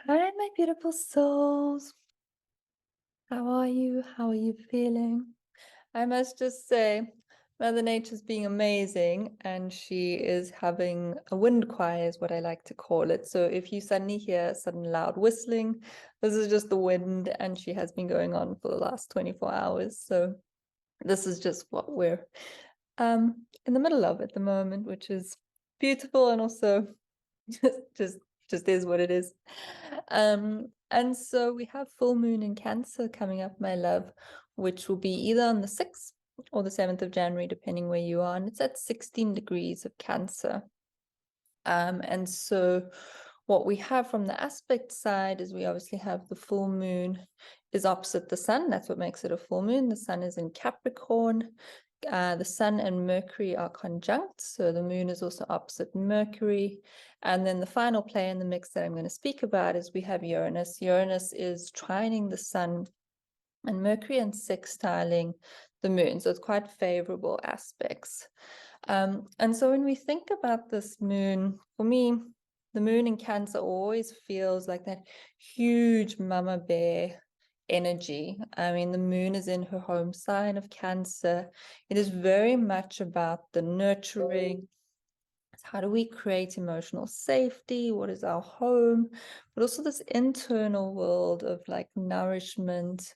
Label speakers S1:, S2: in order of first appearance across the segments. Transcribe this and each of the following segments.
S1: Hi, my beautiful souls. How are you? How are you feeling? I must just say, Mother Nature's being amazing, and she is having a wind choir, is what I like to call it. So if you suddenly hear sudden loud whistling, this is just the wind, and she has been going on for the last 24 hours. So this is just what we're in the middle of at the moment, which is beautiful and also just just just is what it is. And so we have full moon in Cancer coming up, my love, which will be either on the 6th or the 7th of January, depending where you are, and it's at 16 degrees of Cancer. And so what we have from the aspect side is we obviously have the full moon is opposite the sun. That's what makes it a full moon. The sun is in Capricorn. The sun and Mercury are conjunct, so the moon is also opposite Mercury. And then the final player in the mix that I'm going to speak about is we have Uranus. Uranus is trining the sun and Mercury and sextiling the moon, so it's quite favorable aspects. And so when we think about this moon, for me, the moon in Cancer always feels like that huge mama bear energy. I mean, the moon is in her home sign of Cancer. It is very much about the nurturing. How do we create emotional safety? What is our home? But also this internal world of like nourishment,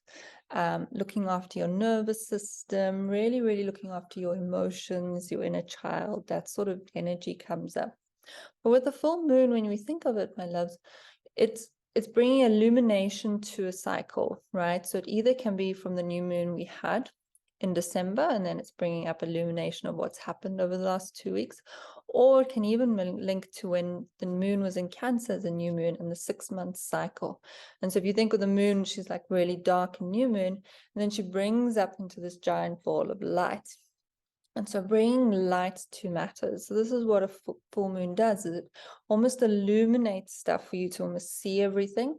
S1: looking after your nervous system, really, really looking after your emotions, your inner child. That sort of energy comes up. But with the full moon, when we think of it, my loves, it's bringing illumination to a cycle, right? So it either can be from the new moon we had in December, and then it's bringing up illumination of what's happened over the last 2 weeks, or it can even link to when the moon was in Cancer as a new moon in the 6-month cycle. And so if you think of the moon, she's like really dark and new moon, and then she brings up into this giant ball of light. And so bringing light to matter. So this is what a full moon does, is it almost illuminates stuff for you to almost see everything.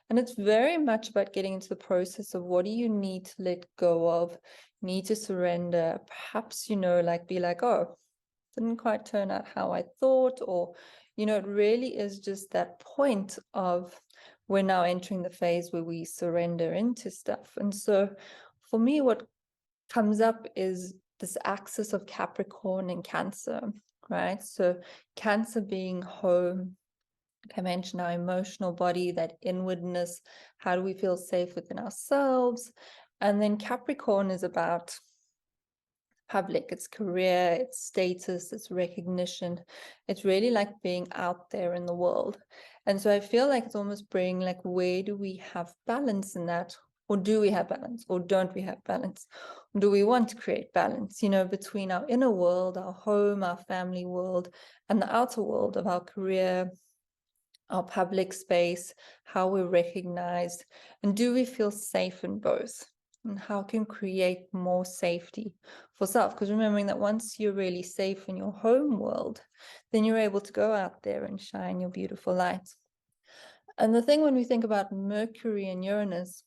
S1: And it's very much about getting into the process of what do you need to let go of, need to surrender, perhaps, like be like, oh, didn't quite turn out how I thought, or, it really is just that point of we're now entering the phase where we surrender into stuff. And so for me, what comes up is this axis of Capricorn and Cancer, right? So Cancer being home, like I mentioned, our emotional body, that inwardness, how do we feel safe within ourselves? And then Capricorn is about public, it's career, it's status, it's recognition. It's really like being out there in the world. And so I feel like it's almost bringing like, where do we have balance in that? Or do we have balance? Or don't we have balance? Do we want to create balance, between our inner world, our home, our family world, and the outer world of our career, our public space, how we're recognized, and do we feel safe in both? And how can create more safety for self? Because remembering that once you're really safe in your home world, then you're able to go out there and shine your beautiful light. And the thing when we think about Mercury and Uranus,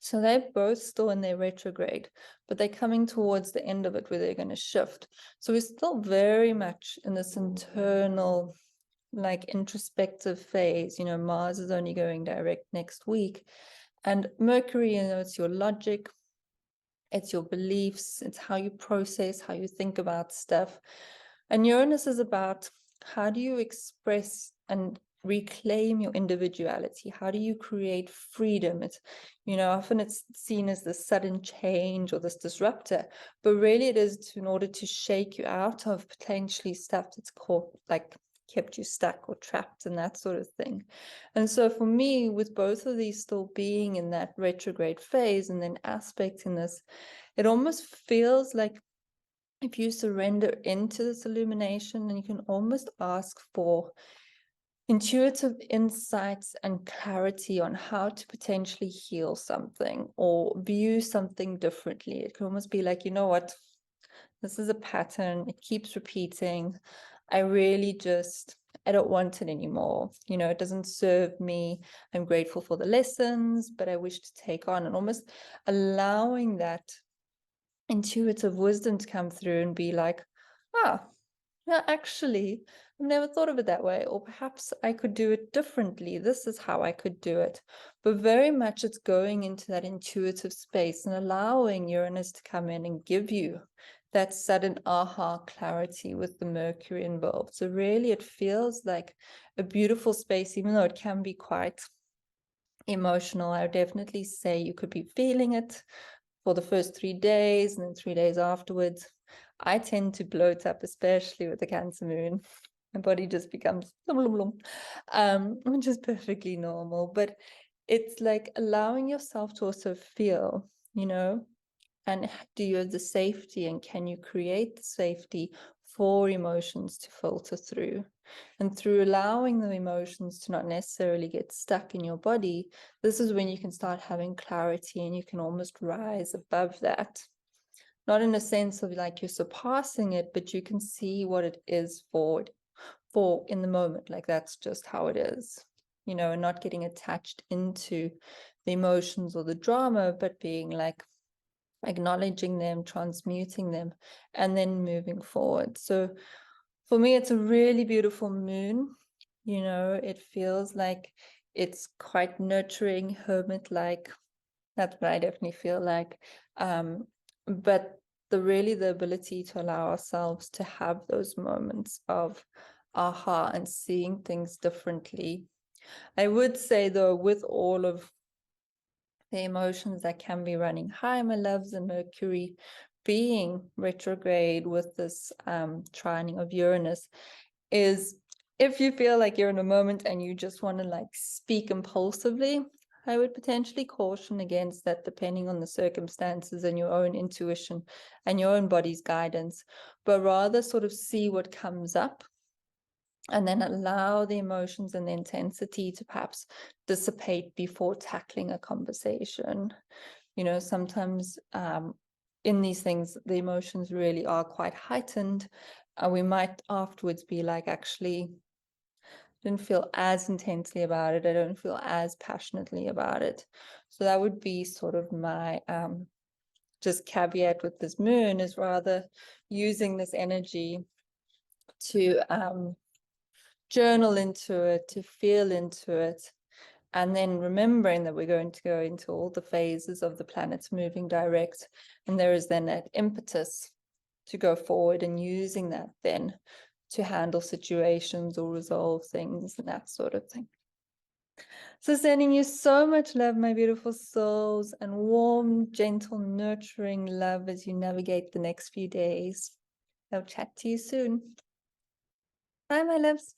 S1: so they're both still in their retrograde, but they're coming towards the end of it where they're going to shift. So we're still very much in this internal, like introspective phase. Mars is only going direct next week. And Mercury, it's your logic, it's your beliefs, it's how you process, how you think about stuff. And Uranus is about how do you express and reclaim your individuality? How do you create freedom? It's, often it's seen as this sudden change or this disruptor, but really it is in order to shake you out of potentially stuff that's called like kept you stuck or trapped and that sort of thing. And so for me, with both of these still being in that retrograde phase and then aspecting this, it almost feels like if you surrender into this illumination, then you can almost ask for intuitive insights and clarity on how to potentially heal something or view something differently. It can almost be like, what, this is a pattern, it keeps repeating. I don't want it anymore. It doesn't serve me. I'm grateful for the lessons, but I wish to take on, and almost allowing that intuitive wisdom to come through and be like, yeah, actually, I've never thought of it that way, or perhaps I could do it differently. This is how I could do it. But very much it's going into that intuitive space and allowing Uranus to come in and give you that sudden aha clarity with the Mercury involved. So really it feels like a beautiful space, even though it can be quite emotional. I would definitely say you could be feeling it for the first 3 days, and then 3 days afterwards. I tend to bloat up, especially with the Cancer moon. My body just becomes which is perfectly normal. But it's like allowing yourself to also feel, and do you have the safety, and can you create the safety for emotions to filter through? And through allowing the emotions to not necessarily get stuck in your body, this is when you can start having clarity, and you can almost rise above that. Not in a sense of like you're surpassing it, but you can see what it is for in the moment. Like that's just how it is, and not getting attached into the emotions or the drama, but being like acknowledging them, transmuting them, and then moving forward. So for me, it's a really beautiful moon. It feels like it's quite nurturing, hermit-like. That's what I definitely feel like. But the ability to allow ourselves to have those moments of aha and seeing things differently. I would say though, with all of the emotions that can be running high, my loves, and Mercury being retrograde with this trining of Uranus, is if you feel like you're in a moment and you just want to like speak impulsively, I would potentially caution against that, depending on the circumstances and your own intuition and your own body's guidance, but rather sort of see what comes up and then allow the emotions and the intensity to perhaps dissipate before tackling a conversation. Sometimes in these things, the emotions really are quite heightened. We might afterwards be like, actually, didn't feel as intensely about it. I don't feel as passionately about it. So that would be sort of my just caveat with this moon, is rather using this energy to journal into it, to feel into it, and then remembering that we're going to go into all the phases of the planets moving direct, and there is then that impetus to go forward, and using that then to handle situations or resolve things and that sort of thing. So sending you so much love, my beautiful souls, and warm, gentle, nurturing love as you navigate the next few days. I'll chat to you soon. Bye, my loves.